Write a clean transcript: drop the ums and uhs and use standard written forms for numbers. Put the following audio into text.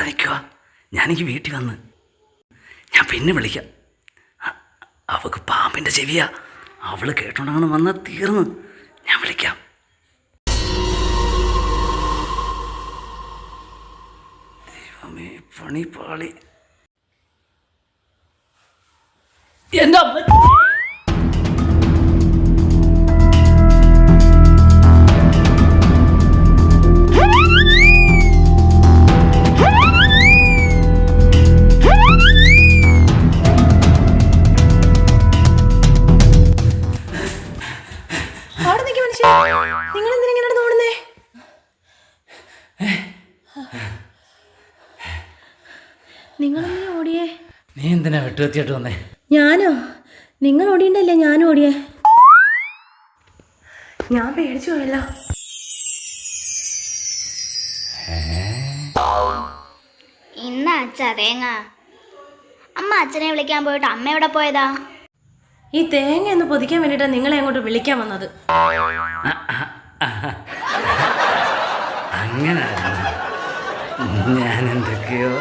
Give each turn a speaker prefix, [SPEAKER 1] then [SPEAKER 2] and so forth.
[SPEAKER 1] എവിടെ നിൽക്കുക? ഞാനെനിക്ക് വീട്ടിൽ വന്ന് ഞാൻ പിന്നെ വിളിക്കാം. അവൾക്ക് പാമ്പിൻ്റെ ചെവിയാ. അവൾ കേട്ടോണ്ടാണ് വന്നാൽ തീർന്ന്. ഞാൻ വിളിക്കാം. ദൈവമേ, പണി പാളി. എൻ്റെ അമ്മ
[SPEAKER 2] നിങ്ങളെന്തിനാ ഓടിയേ?
[SPEAKER 1] നീ എന്തിനാ വെട്ടുകത്തിയായിട്ട് വന്നേ?
[SPEAKER 2] ഞാനോ? നിങ്ങൾ ഓടിയണ്ടല്ലേ ഞാനും ഓടിയേ. ഞാൻ പേടിച്ചു പോയല്ലോ.
[SPEAKER 3] ഇന്ന് അച്ഛാ തേങ്ങ. അമ്മ അച്ഛനെ വിളിക്കാൻ പോയിട്ട് അമ്മ എവിടെ പോയതാ?
[SPEAKER 2] ഈ തേങ്ങ ഒന്ന് പൊതിക്കാൻ വേണ്ടിയിട്ടാണ് നിങ്ങളെ അങ്ങോട്ട് വിളിക്കാൻ വന്നത്.
[SPEAKER 1] അങ്ങനെ ഞാൻ എന്തൊക്കെയോ